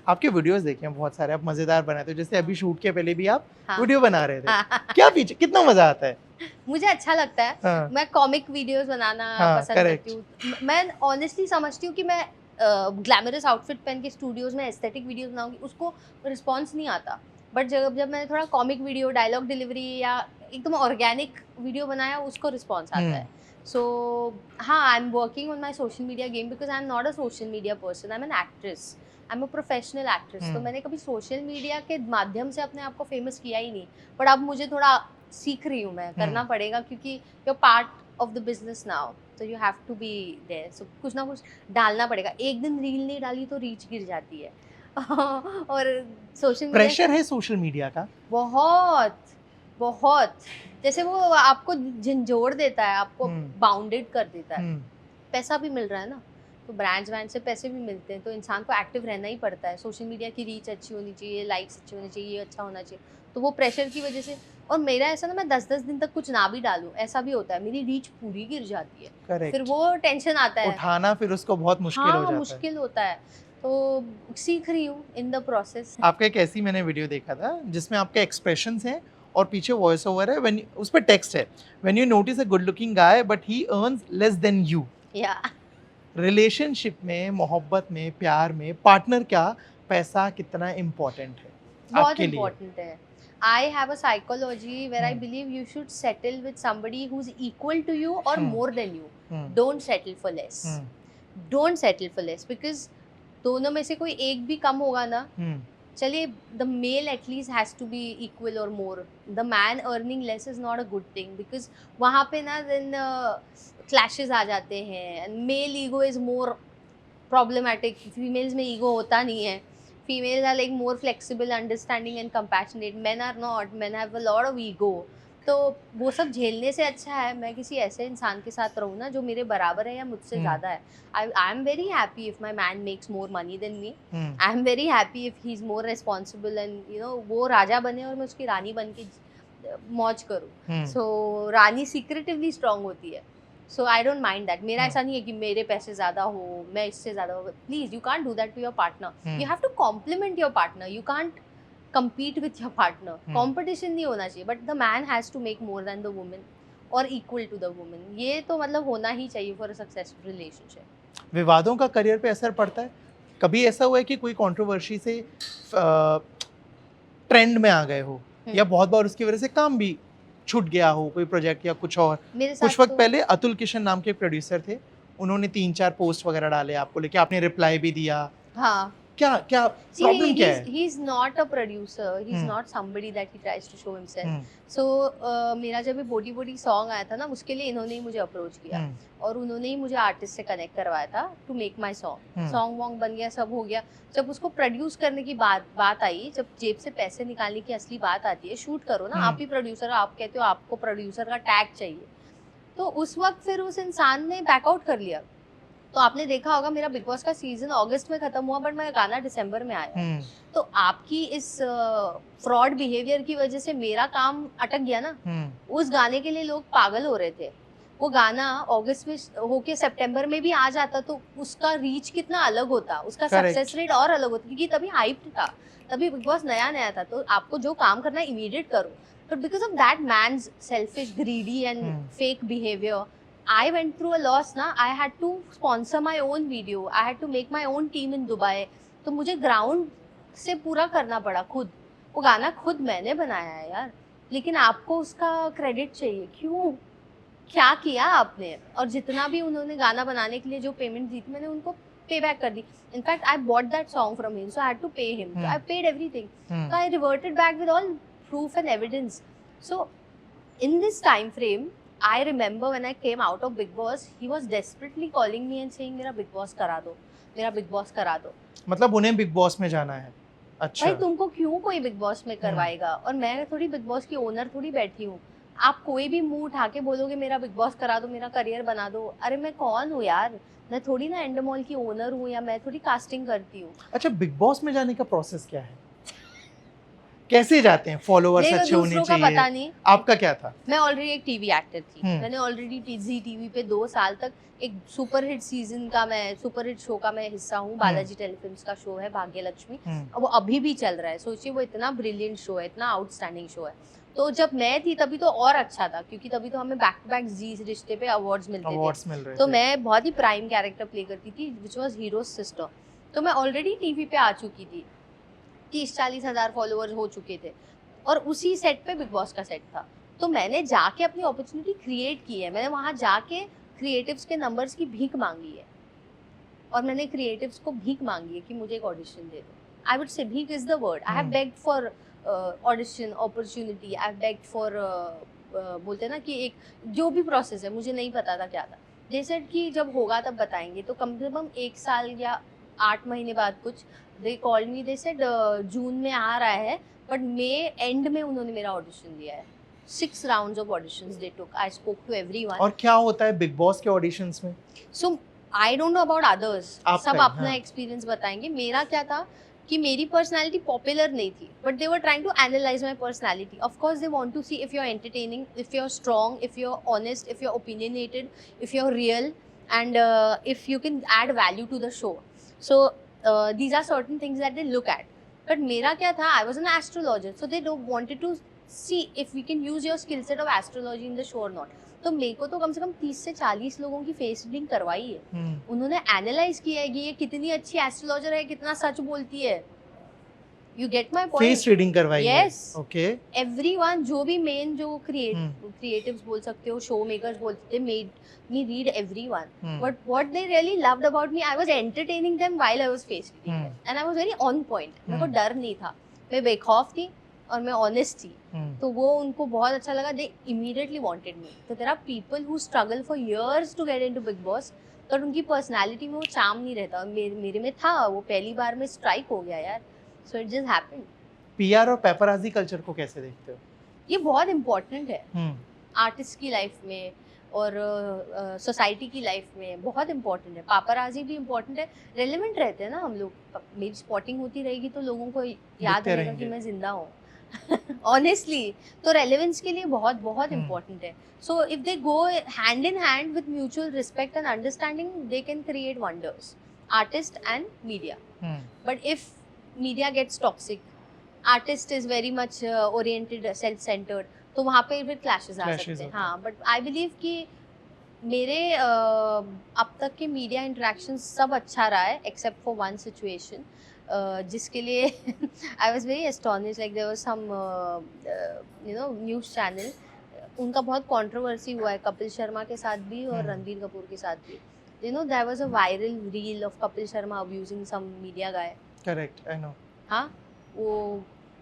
आपके वीडियोस देखे हैं बहुत सारे, आप मजेदार बनाते हो. जैसे अभी शूट के पहले भी आप वीडियो बना रहे थे. क्या पीछे कितना मजा आता है? मुझे अच्छा लगता है. मैं कॉमिक वीडियोस बनाना पसंद करती हूँ. मैं ऑनेस्टली समझती हूँ कि मैं ग्लैमरस आउटफिट पहन के स्टूडियोज में एस्थेटिक वीडियोस बनाऊंगी, उसको रिस्पॉन्स नहीं आता. बट जब मैंने थोड़ा कॉमिक वीडियो, डायलॉग डिलीवरी या एकदम ऑर्गेनिक वीडियो बनाया, उसको रिस्पॉन्स आता है. सो हाँ, I am working on my social media game because I am not a social media person. I am an actress, I am a professional actress. तो मैंने कभी सोशल मीडिया के माध्यम से अपने आप को फेमस किया ही नहीं. बट अब मुझे थोड़ा सीख रही हूँ मैं, करना पड़ेगा क्योंकि you part of the business now, तो you have to be there. So कुछ ना कुछ डालना पड़ेगा. एक दिन रील नहीं डाली तो रीच गिर जाती है. और सोशल मीडिया प्रेशर है सोशल मीडिया का बहुत बहुत. जैसे वो आपको झंझोड़ देता है, आपको बाउंडेड कर देता है. पैसा भी मिल रहा है ना, तो ब्रांड से पैसे भी मिलते हैं, तो इंसान को एक्टिव रहना ही पड़ता है. सोशल मीडिया की रीच अच्छी होनी चाहिए, लाइक्स अच्छी होनी चाहिए, अच्छा होना चाहिए. तो वो प्रेशर की वजह से, और मेरा ऐसा ना, मैं 10-10 दिन तक कुछ ना भी डालूं, ऐसा भी होता है, मेरी रीच पूरी गिर जाती है. Correct. फिर वो टेंशन आता है, उठाना फिर उसको बहुत मुश्किल हो जाता है. मुश्किल होता है. तो सीख रही हूँ इन द प्रोसेस. आपका एक ऐसी मैंने वीडियो देखा था जिसमें आपके एक्सप्रेशंस हैं और पीछे वॉइस ओवर है, व्हेन उस पर टेक्स्ट है, when you notice a good looking guy but he earns less than you. या रिलेशनशिप में, मोहब्बत में, प्यार में, पार्टनर का पैसा कितना इम्पोर्टेंट है बहुत इम्पोर्टेंट है. I have a psychology where I believe you should settle with somebody who's equal to you or more than you. Don't settle for less. Don't settle for less because दोनों में से कोई एक भी कम होगा ना, चलिए, the male at least has to be equal or more. The man earning less is not a good thing because वहाँ पे ना then clashes आ जाते हैं. Male ego is more problematic. Females में ego होता नहीं है. Females are like more flexible, understanding and compassionate. Men are not. Men have a lot of ego. तो वो सब झेलने से अच्छा है मैं किसी ऐसे इंसान के साथ रहूँ ना जो मेरे बराबर है या मुझसे ज़्यादा है. I am very happy if my man makes more money than me. I am very happy if he is more responsible and वो राजा बने और मैं उसकी रानी बन के मौज करूँ. So रानी secretively strong होती है. So I don't mind that. मेरा ऐसा नहीं है कि मेरे पैसे ज़्यादा हो, मैं इससे ज़्यादा हो. Please, you can't do that to your partner. You have to compliment your partner. You can't compete with your partner. Competition नहीं होना चाहिए. But the man has to make more than the woman or equal to the woman. ये तो मतलब होना ही चाहिए for a successful relationship. विवादों का करियर पे असर पड़ता है? कभी ऐसा हुआ है कि कोई कंट्रोवर्सी से ट्रेंड में आ गए हो या बहुत बार उसकी वजह से काम भी छूट गया हो, कोई प्रोजेक्ट या कुछ और? मेरे साथ कुछ वक्त तो पहले अतुल किशन नाम के प्रोड्यूसर थे, उन्होंने 3-4 पोस्ट वगैरह डाले आपको लेके, आपने रिप्लाई भी दिया। हाँ, क्या क्या see प्रॉब्लम क्या है? he's not a producer, he's hmm, not somebody that he tries to show himself. Hmm, So मेरा जब ये बोटी बोटी सॉन्ग आया था ना, उसके लिए इन्होंने ही मुझे अप्रोच किया हम्म, और उन्होंने ही मुझे आर्टिस्ट से कनेक्ट करवाया था to make my song. Song वॉन्ग बन गया, सब हो गया। जब उसको प्रोड्यूस करने की बात आई, जब जेब से पैसे निकालने की असली बात आती है, शूट करो ना, आप ही प्रोड्यूसर हो, आप कहते हो आपको प्रोड्यूसर का टैग चाहिए, तो उस वक्त फिर उस इंसान ने बैकआउट कर लिया। तो आपने देखा होगा मेरा बिग बॉस का सीजन अगस्त में खत्म हुआ, बट मेरा गाना दिसंबर में आया। तो आपकी इस फ्रॉड बिहेवियर की वजह से मेरा काम अटक गया ना। उस गाने के लिए लोग पागल हो रहे थे। वो गाना अगस्त में होके सितंबर में भी आ जाता तो उसका रीच कितना अलग होता, उसका सक्सेस रेट और अलग होता, क्योंकि तभी हाइप था, तभी बिग बॉस नया नया था। तो आपको जो काम करना है इमीडिएट करो, but because of that man's selfish, greedy and fake behaviour, I went through a loss ना। I had to sponsor my own video, I had to make my own team in Dubai। तो मुझे ground से पूरा करना पड़ा खुद। वो गाना खुद मैंने बनाया है यार, लेकिन आपको उसका क्रेडिट चाहिए। क्यों? क्या किया आपने? और जितना भी उन्होंने गाना बनाने के लिए जो पेमेंट दी थी, मैंने उनको पे बैक कर दी। In fact I bought that song from him, so I had to pay him, so I paid everything, so I reverted back with all proof and evidence. So in this time frame, I remember when I came out of Big Boss, he was desperately calling me and saying मेरा Big Boss करा दो, मेरा Big Boss करा दो। मतलब उन्हें big boss में जाना है? अच्छा भाई तुमको क्यों कोई बिग बॉस में करवाएगा? और मैं थोड़ी बिग बॉस की ओनर थोड़ी बैठी हूँ। आप कोई भी मुंह उठा के बोलोगे मेरा बिग बॉस करा दो, मेरा करियर बना दो। अरे मैं कौन हूँ यार? मैं थोड़ी ना एंडमॉल की ओनर हूँ, या मैं थोड़ी कास्टिंग करती हूँ। अच्छा, बिग बॉस में जाने का प्रोसेस क्या है? कैसे जाते हैं? फॉलोअर्स अच्छे होने चाहिए? पता नहीं। आपका क्या था? मैं ऑलरेडी एक टीवी एक्टर थी। मैंने ऑलरेडी जी टीवी पे 2 साल तक एक सुपर हिट सीजन का, मैं सुपर हिट शो का मैं हिस्सा हूँ। बालाजी टेलीफिल्म्स का शो है भाग्य लक्ष्मी, वो अभी भी चल रहा है। सोचिए वो इतना ब्रिलियंट शो है, इतना आउटस्टैंडिंग शो है। तो जब मैं थी तभी तो और अच्छा था, क्योंकि तभी तो हमें बैक टू बैक जी रिश्ते पे अवार्ड्स मिलते थे। तो मैं बहुत ही प्राइम कैरेक्टर प्ले करती थी, विच वाज हीरोज सिस्टर। तो मैं ऑलरेडी टीवी पे आ चुकी थी, 30-40 हज़ार फॉलोअर्स हो चुके थे, और उसी सेट पे बिग बॉस का सेट था। तो मैंने जाके अपनी अपॉर्चुनिटी क्रिएट की है। मैंने वहाँ जाके क्रिएटिव्स के नंबर्स की भीख मांगी है, और मैंने क्रिएटिव्स को भीख मांगी है कि मुझे एक ऑडिशन दे दो। आई वुड से भीख is the word. I have bagged for audition opportunity, I have bagged for बोलते हैं ना कि एक जो भी प्रोसेस है, मुझे नहीं पता था क्या था। दे सेड कि जब होगा तब बताएंगे। तो कम से कम 1 साल या 8 महीने बाद कुछ they called me, they said जून में आ रहा है, बट मई एंड में उन्होंने मेरा ऑडिशन दिया है। 6 rounds of auditions they took. I spoke to everyone. और क्या होता है बिग बॉस के ऑडिशंस में? So I don't know about others, सब अपना एक्सपीरियंस बताएंगे। मेरा क्या था कि मेरी पर्सनालिटी पॉपुलर नहीं थी, but they were trying to analyse my personality. Of course they want to see if you are entertaining, if you are strong, if you are honest, if you are opinionated, if you are real, and if you can add value to the show. So these are certain things that they look at. But मेरा क्या था, I was an astrologer, so they don't wanted to see if we can use your skill set of astrology in the show or not. तो मेरे को तो कम से कम 30 से 40 लोगों की फेस रीडिंग करवाई है। उन्होंने एनालाइज किया है कि ये कितनी अच्छी एस्ट्रोलॉजर है, कितना सच बोलती है। You get my point? Face reading करवाई है। Yes. Okay. Everyone, जो भी मेन जो creatives बोल सकते हो, शो मेकर्स बोलते थे, made me read everyone. But what they really loved about me, I was entertaining them while I was face reading them, and I was very on point. मेरे को डर नहीं था, मैं बेखौफ थी और मैं ऑनेस्ट थी। तो वो उनको बहुत अच्छा लगा। They immediately wanted me. तो there are people who struggle for years to get into Big Boss, पर उनकी पर्सनालिटी में वो चार्म नहीं रहता। मेरे में था, वो पहली बार में स्ट्राइक हो गया यार। So it just happened. PR और पेपराजी कल्चर को कैसे देखते हो? ये बहुत इम्पोर्टेंट है आर्टिस्ट की लाइफ में और सोसाइटी की लाइफ में, बहुत इम्पोर्टेंट है। पापराजी भी इम्पोर्टेंट है, रेलेवेंट रहते हैं ना हम लोग। मेरी स्पॉटिंग होती रहेगी तो लोगों को याद रहेगा कि मैं जिंदा हूँ। ऑनेस्टली तो रेलेवेंस के लिए बहुत बहुत इम्पोर्टेंट है। So if they go hand in hand with mutual respect and understanding, they can create wonders, artist and media. But if media gets toxic, artist is very much oriented, self-centered, तो वहाँ पे फिर clashes आ सकते हैं। हाँ, but I believe कि मेरे अब तक के मीडिया इंटरेक्शन सब अच्छा रहा है, except for one situation जिसके लिए I was very astonished, like there was some news channel, उनका बहुत कंट्रोवर्सी हुआ है कपिल शर्मा के साथ भी और रणबीर कपूर के साथ भी. There was a viral reel of Kapil Sharma abusing some media guy. Correct, I know. हाँ,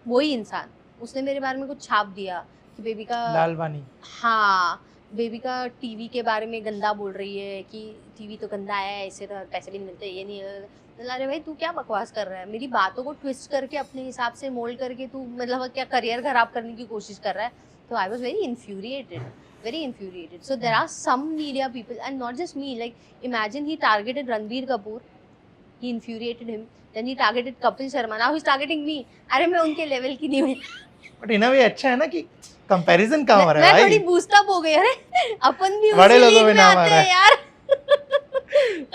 वही इंसान, उसने मेरे बारे में कुछ छाप दिया कि बेबी का लालवानी. हाँ, बेबी का टीवी के बारे में गंदा बोल रही है कि टीवी तो गंदा है, इससे तो पैसे भी नहीं मिलते, ये नहीं. अरे भाई तू क्या बकवास कर रहा है, मेरी बातों को ट्विस्ट करके अपने हिसाब से मोल्ड करके तू मतलब क्या करियर खराब करने की कोशिश कर रहा है. तो आई was very infuriated. So there are some media people, and not just me, like imagine he targeted Ranbir Kapoor, he infuriated him, then he targeted Kapil Sharma, now he's targeting me. अरे मैं उनके level की नहीं हूँ. But in अ वे अच्छा है ना कि कंपैरिजन कहाँ हो रहा है मैं भाई. थोड़ी बूस्ट अप हो गई. अरे अपन भी बड़े उसी लोगों लीग में में नाम आ आते रहा हैं यार.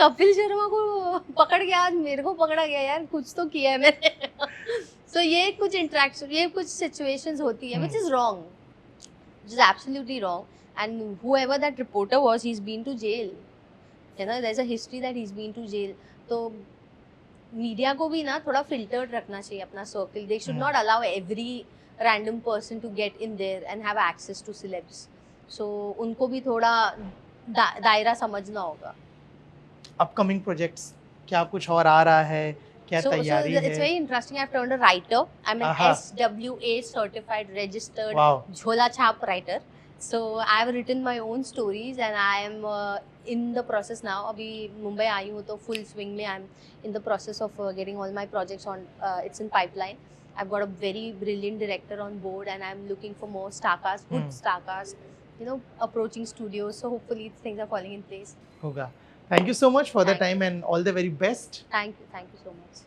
कपिल शर्मा को पकड़ के आज मेरे को पकड़ा गया यार, कुछ तो किया है मैंने. So ये कुछ इंटरेक्शन, ये कुछ सिचुएशंस होती है which is wrong, which is absolutely wrong. And whoever that reporter was, he's been to jail. There's a history that he's been to jail. तो मीडिया को भी ना थोड़ा फिल्टर्ड रखना चाहिए अपना circle. They should not allow every random person to get in there and have access to celebs. So उनको भी थोड़ा दायरा समझना होगा. अपकमिंग प्रोजेक्ट्स क्या कुछ और आ रहा है, क्या तैयारी है? It's very interesting. I've turned a writer. I'm an SWA certified registered झोला छाप writer. So I've written my own stories and I am in the process now. अभी मुंबई आई हूँ तो full swing में I'm in the process of getting all my projects on. It's in pipeline. I've got a very brilliant director on board and I'm looking for more star cast, good star cast. Approaching studios. So hopefully things are falling in place. होगा. Thank you so much for the time and all the very best. Thank you so much.